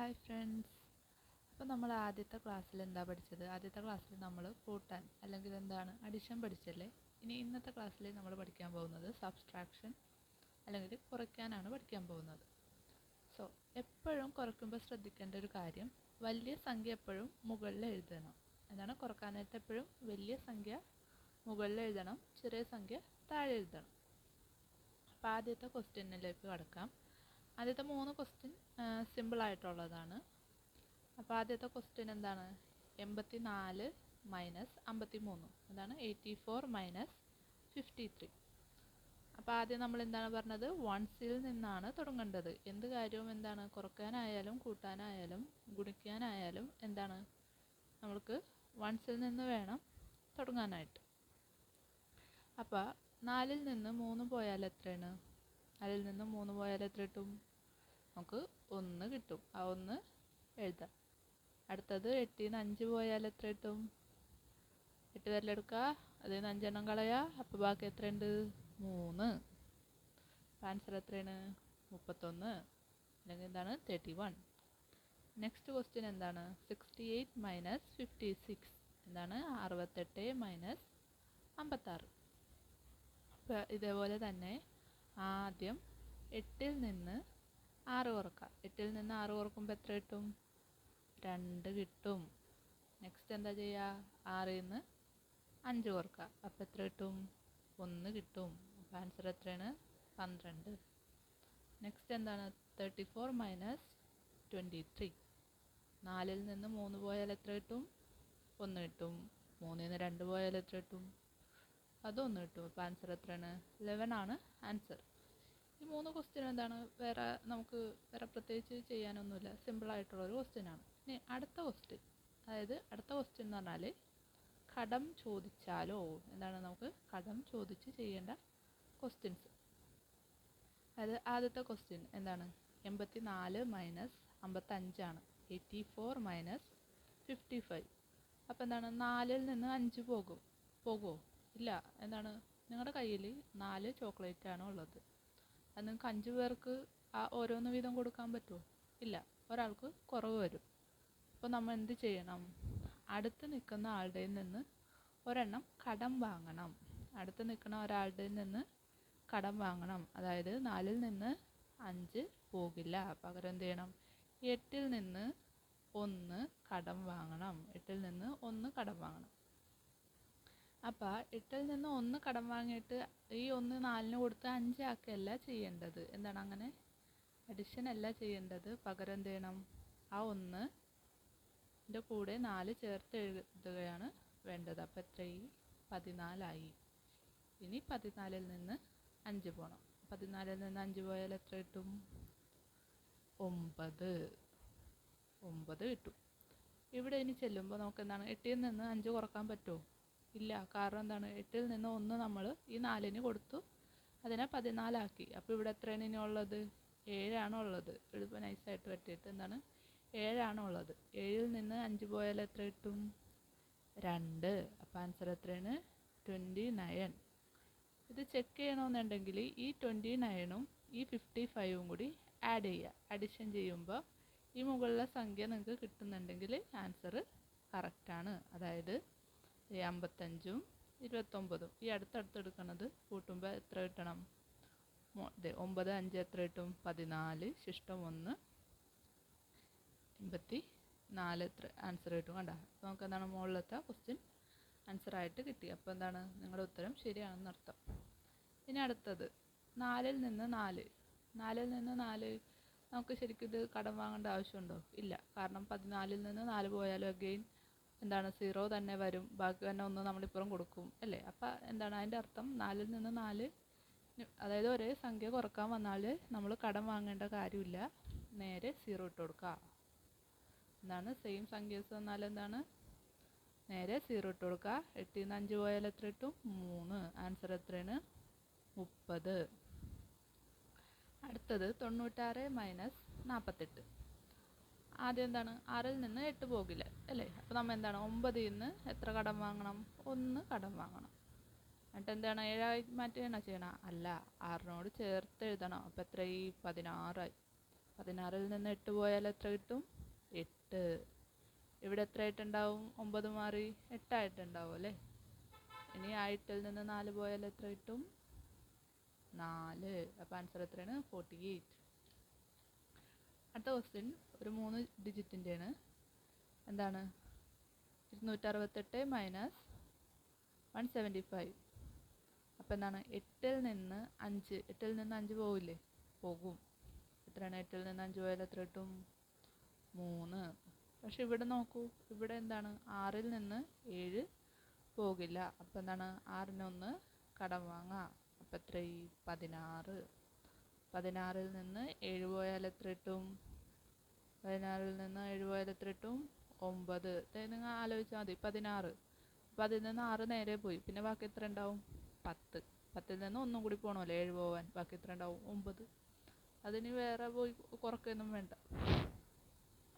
Hi friends. അപ്പോൾ നമ്മൾ ആദ്യത്തെ ക്ലാസ്സിൽ എന്താ പഠിച്ചത്? ആദ്യത്തെ ക്ലാസ്സിൽ നമ്മൾ കൂട്ടാൻ അല്ലെങ്കിൽ എന്താണ് അഡിഷൻ പഠിച്ചല്ലേ. ഇനി ഇന്നത്തെ ക്ലാസ്സിൽ നമ്മൾ പഠിക്കാൻ പോകുന്നത് സബ്സ്ട്രാക്ഷൻ അല്ലെങ്കിൽ കുറയ്ക്കാനാണ് പഠിക്കാൻ പോകുന്നത്. സോ എപ്പോഴും കുറയ്ക്കുമ്പോൾ ശ്രദ്ധിക്കേണ്ട ഒരു കാര്യം, വലിയ സംഖ്യ എപ്പോഴും മുകളിൽ എഴുതണം. എന്താണ് കുറക്കാനായിട്ട് എപ്പോഴും വലിയ സംഖ്യ മുകളിൽ എഴുതണം, ചെറിയ സംഖ്യ താഴെ എഴുതണം. അപ്പോൾ ആദ്യത്തെ ക്വസ്റ്റ്യനിലേക്ക് കടക്കാം. ആദ്യത്തെ 3 ക്വസ്റ്റ്യൻ സിമ്പിളായിട്ടുള്ളതാണ്. അപ്പോൾ ആദ്യത്തെ ക്വസ്റ്റ്യൻ എന്താണ്? 84 മൈനസ് 53 എന്താണ്? 84 മൈനസ് 53. അപ്പോൾ ആദ്യം നമ്മൾ എന്താണ് പറഞ്ഞത്? വൺസിൽ നിന്നാണ് തുടങ്ങേണ്ടത്. എന്ത് കാര്യവും എന്താണ്, കുറയ്ക്കാനായാലും കൂട്ടാനായാലും ഗുണിക്കാനായാലും എന്താണ്, നമ്മൾക്ക് വൺസിൽ നിന്ന് വേണം തുടങ്ങാനായിട്ട്. അപ്പോൾ 4ൽ നിന്ന് 3 പോയാൽ എത്രയാണ്? 4ൽ നിന്ന് 3 പോയാൽ എത്ര കിട്ടും? നമുക്ക് 1 കിട്ടും. ആ 1 എഴുതാം. അടുത്തത് 8ൽ നിന്ന് 5 പോയാൽ എത്ര കിട്ടും? 8 വിരലെടുക്കുക, അതിൽ നിന്ന് 5 എണ്ണം കളയുക. അപ്പോൾ ബാക്കി എത്രയുണ്ട്? 3. ആൻസർ എത്രയാണ്? 31 അല്ലെങ്കിൽ എന്താണ്? 31. നെക്സ്റ്റ് ക്വസ്റ്റ്യൻ എന്താണ്? 68 മൈനസ് 56 എന്താണ്? 68 മൈനസ് 56. അപ്പോൾ ഇതേപോലെ തന്നെ ആദ്യം 8ൽ നിന്ന് 6 കുറക്കാം. 8ൽ നിന്ന് 6 കുറക്കുമ്പോൾ എത്ര കിട്ടും? 2 കിട്ടും. നെക്സ്റ്റ് എന്താ ചെയ്യുക? 6ൽ നിന്ന് 5 കുറക്കുക. അപ്പോൾ എത്ര കിട്ടും? 1 കിട്ടും. അപ്പോൾ ആൻസർ എത്രയാണ്? 12. നെക്സ്റ്റ് എന്താണ്? 34 മൈനസ് 23. 4ൽ നിന്ന് 3 പോയാൽ എത്ര കിട്ടും? 1 കിട്ടും. 3ൽ നിന്ന് 2 പോയാൽ എത്ര കിട്ടും? അത് 1 കിട്ടും. അപ്പോൾ ആൻസർ എത്രയാണ്? 11 ആണ് ആൻസർ. ഈ 3 ക്വസ്റ്റ്യൻ എന്താണ്, നമുക്ക് വേറെ പ്രത്യേകിച്ച് ചെയ്യാനൊന്നുമില്ല, സിമ്പിളായിട്ടുള്ളൊരു ക്വസ്റ്റ്യനാണ്. ഇനി അടുത്ത ക്വസ്റ്റ്യൻ, അതായത് അടുത്ത ക്വസ്റ്റ്യൻ എന്ന് പറഞ്ഞാൽ കടം ചോദിച്ചാലോ. എന്താണ്, നമുക്ക് കടം ചോദിച്ച് ചെയ്യേണ്ട ക്വസ്റ്റ്യൻസ്. അതായത് ആദ്യത്തെ ക്വസ്റ്റ്യൻ എന്താണ്? 84 മൈനസ് 55 ആണ്. 84 മൈനസ് 55. അപ്പോൾ എന്താണ്, 4ൽ നിന്ന് 5 പോകുമോ? ഇല്ല. എന്താണ്, നിങ്ങളുടെ കയ്യിൽ 4 ചോക്ലേറ്റ് ആണ് ഉള്ളത്. അത് നിങ്ങൾക്ക് 5 പേർക്ക് ഓരോന്ന് വീതം കൊടുക്കാൻ പറ്റുമോ? ഇല്ല, ഒരാൾക്ക് കുറവ് വരും. അപ്പോൾ നമ്മൾ എന്ത് ചെയ്യണം? അടുത്ത് നിൽക്കുന്ന ആളുടെ നിന്ന് ഒരെണ്ണം കടം വാങ്ങണം. അടുത്ത് നിൽക്കുന്ന ഒരാളുടെ നിന്ന് കടം വാങ്ങണം. അതായത് 4ൽ നിന്ന് 5 പോകില്ല. പകരം എന്ത് ചെയ്യണം? 8ൽ നിന്ന് 1 കടം വാങ്ങണം. 8ൽ നിന്ന് 1 കടം വാങ്ങണം. അപ്പോൾ 8ൽ നിന്ന് 1 കടം വാങ്ങിയിട്ട് ഈ 1 4ന് കൊടുത്ത് 5 ആക്കുകയല്ല ചെയ്യേണ്ടത്. എന്താണ്, അങ്ങനെ അഡിഷൻ അല്ല ചെയ്യേണ്ടത്. പകരം എന്ത് ചെയ്യണം? ആ 1ൻ്റെ കൂടെ 4 ചേർത്ത് എഴുതുകയാണ് വേണ്ടത്. അപ്പോൾ എത്രയായി? 14ആയി. ഇനി 14ൽ നിന്ന് 5 പോകണം. 14ൽ നിന്ന് 5 പോയാൽ എത്ര കിട്ടും? 9 കിട്ടും. ഇവിടെ ഇനി ചെല്ലുമ്പോൾ നമുക്ക് എന്താണ്, 8ൽ നിന്ന് 5 കുറക്കാൻ പറ്റുമോ? ഇല്ല. കാരണം എന്താണ്, 8ൽ നിന്ന് 1 നമ്മൾ ഈ 4ന് കൊടുത്തു, അതിനെ 14 ആക്കി. അപ്പോൾ ഇവിടെ എത്രയാണ് ഇനി ഉള്ളത്? 7 ആണ് ഉള്ളത്. എളുപ്പം നൈസായിട്ട് വെട്ടിയിട്ട് എന്താണ്, 7 ആണ് ഉള്ളത്. 7ൽ നിന്ന് 5 പോയാൽ എത്ര കിട്ടും? 2. അപ്പോൾ ആൻസർ എത്രയാണ്? 29. ഇത് ചെക്ക് ചെയ്യണമെന്നുണ്ടെങ്കിൽ ഈ 29ഉം ഈ 55ഉം കൂടി ആഡ് ചെയ്യുക. അഡിഷൻ ചെയ്യുമ്പോൾ ഈ മുകളിലെ സംഖ്യ നിങ്ങൾക്ക് കിട്ടുന്നുണ്ടെങ്കിൽ ആൻസർ കറക്റ്റാണ്. അതായത് 55ഉം 29ഉം ഈ അടുത്തടുത്ത് എടുക്കുന്നത് കൂട്ടുമ്പോൾ എത്ര കിട്ടണം? 9 5 എത്ര കിട്ടും? 14. ശിഷ്ടം 1 84 എത്ര ആൻസർ കിട്ടും? കണ്ട. അപ്പോൾ നമുക്ക് എന്താണ്, മുകളിലത്തെ ക്വസ്റ്റ്യൻ ആൻസറായിട്ട് കിട്ടി. അപ്പോൾ എന്താണ്, നിങ്ങളുടെ ഉത്തരം ശരിയാണെന്ന് അർത്ഥം. ഇനി അടുത്തത് 4ൽ നിന്ന് 4 നമുക്ക് ശരിക്കും ഇത് കടം വാങ്ങേണ്ട ആവശ്യമുണ്ടോ? ഇല്ല. കാരണം 14ൽ നിന്ന് 4 പോയാലും അഗെയിൻ എന്താണ്, 0 തന്നെ വരും. ബാക്കി തന്നെ 1 നമ്മളിപ്പുറം കൊടുക്കും അല്ലേ. അപ്പം എന്താണ് അതിൻ്റെ അർത്ഥം? 4ൽ നിന്ന് 4, അതായത് ഒരേ സംഖ്യ കുറക്കാൻ വന്നാൽ നമ്മൾ കടം വാങ്ങേണ്ട കാര്യമില്ല, നേരെ 0 ഇട്ട് കൊടുക്കുക. എന്താണ്, സെയിം സംഖ്യസ് വന്നാൽ എന്താണ്, നേരെ 0 ഇട്ട് കൊടുക്കുക. 8ൽ നിന്ന് 5 പോയാൽ എത്ര കിട്ടും? 3. ആൻസർ എത്രയാണ്? 30. അടുത്തത് 96 മൈനസ് 48. ആദ്യം എന്താണ്, 6ൽ നിന്ന് 8 പോകില്ല അല്ലേ. അപ്പോൾ നമ്മൾ എന്താണ്, 9ൽ നിന്ന് എത്ര കടം വാങ്ങണം? 1 കടം വാങ്ങണം. എന്നിട്ട് എന്താണ്, 7 മാറ്റുകയാണോ ചെയ്യണം? അല്ല, 6നോട് ചേർത്ത് എഴുതണം. അപ്പോൾ എത്രയായി? 16ആയി. 16-ൽ നിന്ന് 8 പോയാൽ എത്ര കിട്ടും? 8. ഇവിടെ എത്ര ആയിട്ടുണ്ടാവും? 9 മാറി 8 ആയിട്ടുണ്ടാവും അല്ലേ? ഇനി ആ 8-ൽ നിന്ന് 4 പോയാൽ എത്ര കിട്ടും? 4. അപ്പോൾ ആൻസർ എത്രയാണ്? 48. അടുത്ത ക്വസ്റ്റ്യൻ ഒരു 3 ഡിജിറ്റിൻ്റെയാണ്. എന്താണ്? 268 മൈനസ് 175. അപ്പോൾ എന്താണ്? 8-ൽ നിന്ന് 5 പോവില്ലേ? പോകും. എത്രയാണ്? 8-ൽ നിന്ന് 5 പോയാൽ എത്ര കിട്ടും? 3. പക്ഷെ ഇവിടെ നോക്കൂ, ഇവിടെ എന്താണ്? 6-ൽ നിന്ന് 7 പോകില്ല. അപ്പോൾ എന്താണ്? 6-ന് 1 കടം വാങ്ങാം. അപ്പോൾ എത്രയായി? 16. 16-ൽ നിന്ന് 7 പോയാൽ എത്ര കിട്ടും? 16-ൽ നിന്ന് 7 പോയാൽ എത്ര കിട്ടും? 9. നിങ്ങൾ ആലോചിച്ചാൽ മതി. 16. അപ്പോൾ അതിൽ നിന്ന് 6 നേരെ പോയി. പിന്നെ ബാക്കി എത്ര ഉണ്ടാവും? 10. 10-ൽ നിന്ന് ഒന്നും കൂടി പോകണമല്ലോ 7 പോകാൻ. ബാക്കി എത്ര ഉണ്ടാവും? 9. അതിന് വേറെ പോയി കുറയ്ക്കൊന്നും വേണ്ട.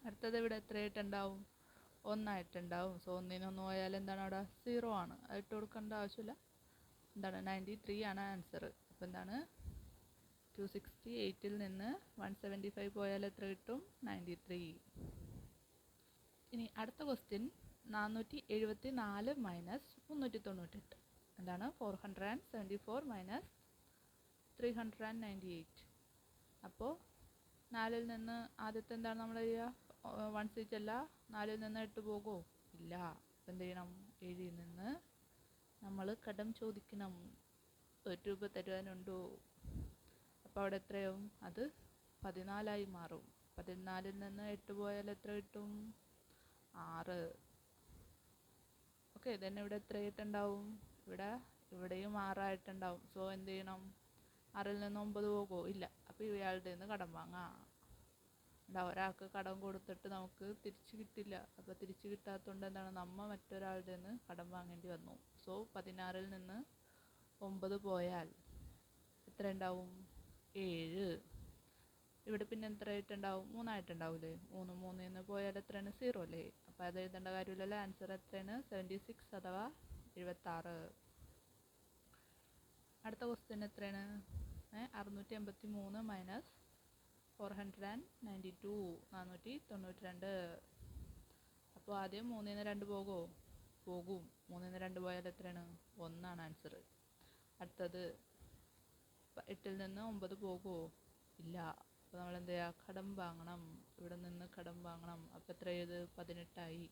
അടുത്തത് ഇവിടെ എത്രയായിട്ടുണ്ടാവും? 1 ആയിട്ടുണ്ടാവും. സോ 1-ന് 1 പോയാൽ എന്താണ് അവിടെ? 0 ആണ്. ഇട്ട് കൊടുക്കേണ്ട ആവശ്യമില്ല. എന്താണ്? 93 ആണ് ആൻസർ. അപ്പോൾ എന്താണ്? 268-ൽ നിന്ന് 175 പോയാൽ എത്ര കിട്ടും? 93. ഇനി അടുത്ത ക്വസ്റ്റ്യൻ 474 മൈനസ് 398. എന്താണ്? 474 മൈനസ് 398. അപ്പോൾ 4-ൽ നിന്ന് ആദ്യത്തെ എന്താണ് നമ്മൾ ചെയ്യുക? 1 അല്ല. 4-ൽ നിന്ന് 8 പോകുമോ? ഇല്ല. അപ്പം എന്ത് ചെയ്യണം? 7-ൽ നിന്ന് നമ്മൾ കടം ചോദിക്കണം. 1 രൂപ തരുവാനുണ്ടോ? അപ്പോൾ അവിടെ എത്രയാവും? അത് 14 മാറും. 14-ൽ നിന്ന് 8 പോയാൽ എത്ര കിട്ടും? 6. ഓക്കെ. തന്നെ ഇവിടെ എത്രയായിട്ടുണ്ടാവും? ഇവിടെയും 6 ആയിട്ടുണ്ടാവും. സോ എന്ത് ചെയ്യണം? 6-ൽ നിന്ന് 9 പോകുമോ? ഇല്ല. അപ്പോൾ ഇയാളുടെ നിന്ന് കടം വാങ്ങാം. ഒരാൾക്ക് കടം കൊടുത്തിട്ട് നമുക്ക് തിരിച്ചു കിട്ടില്ല. അപ്പോൾ തിരിച്ചു കിട്ടാത്തതുകൊണ്ട് എന്താണ്? നമ്മൾ മറ്റൊരാളുടെ നിന്ന് കടം വാങ്ങേണ്ടി വന്നു. സോ 16-ൽ നിന്ന് 9 പോയാൽ എത്ര ഉണ്ടാവും? 7. ഇവിടെ പിന്നെ എത്ര ആയിട്ടുണ്ടാവും? 3 ആയിട്ടുണ്ടാവില്ലേ? 3 നിന്ന് പോയാൽ എത്രയാണ്? 0 അല്ലേ? അപ്പോൾ അത് എഴുതേണ്ട കാര്യമില്ലല്ലോ. ആൻസർ എത്രയാണ്? 76 അഥവാ 76. അടുത്ത ക്വസ്റ്റ്യൻ എത്രയാണ്? 683 മൈനസ് 492 492. അപ്പോൾ ആദ്യം 3-ന് 2 പോകുമോ? പോകും. 3-ന് 2 പോയാൽ എത്രയാണ്? 1 ആണ് ആൻസർ. അടുത്തത് 8-ൽ നിന്ന് 9 പോകുമോ? ഇല്ല. അപ്പോൾ നമ്മൾ എന്ത് ചെയ്യുക? കടം വാങ്ങണം. ഇവിടെ നിന്ന് കടം വാങ്ങണം. അപ്പോൾ എത്ര ചെയ്ത്? 18 ആയി.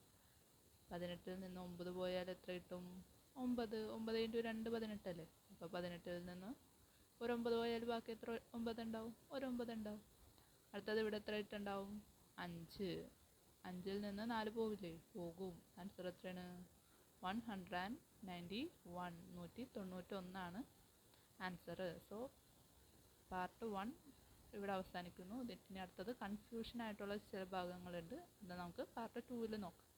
18-ൽ നിന്ന് 9 പോയാൽ എത്ര കിട്ടും? 9. 9 × 2 18 അല്ലേ? അപ്പോൾ 18-ൽ നിന്ന് ഒരു 9 പോയാൽ ബാക്കി എത്ര 9 ഉണ്ടാവും? ഒരു 9 ഉണ്ടാവും. അടുത്തത് ഇവിടെ എത്ര ആയിട്ടുണ്ടാവും? 5. 5-ൽ നിന്ന് 4 പോവില്ലേ? പോകും. ആൻസർ എത്രയാണ്? 191 191 ആണ് ആൻസർ. സോ പാർട്ട് 1 ഇവിടെ അവസാനിക്കുന്നു. ഇനി അടുത്തത് കൺഫ്യൂഷൻ ആയിട്ടുള്ള ചില ഭാഗങ്ങളുണ്ട്. അത് നമുക്ക് പാർട്ട് 2-ൽ നോക്കാം.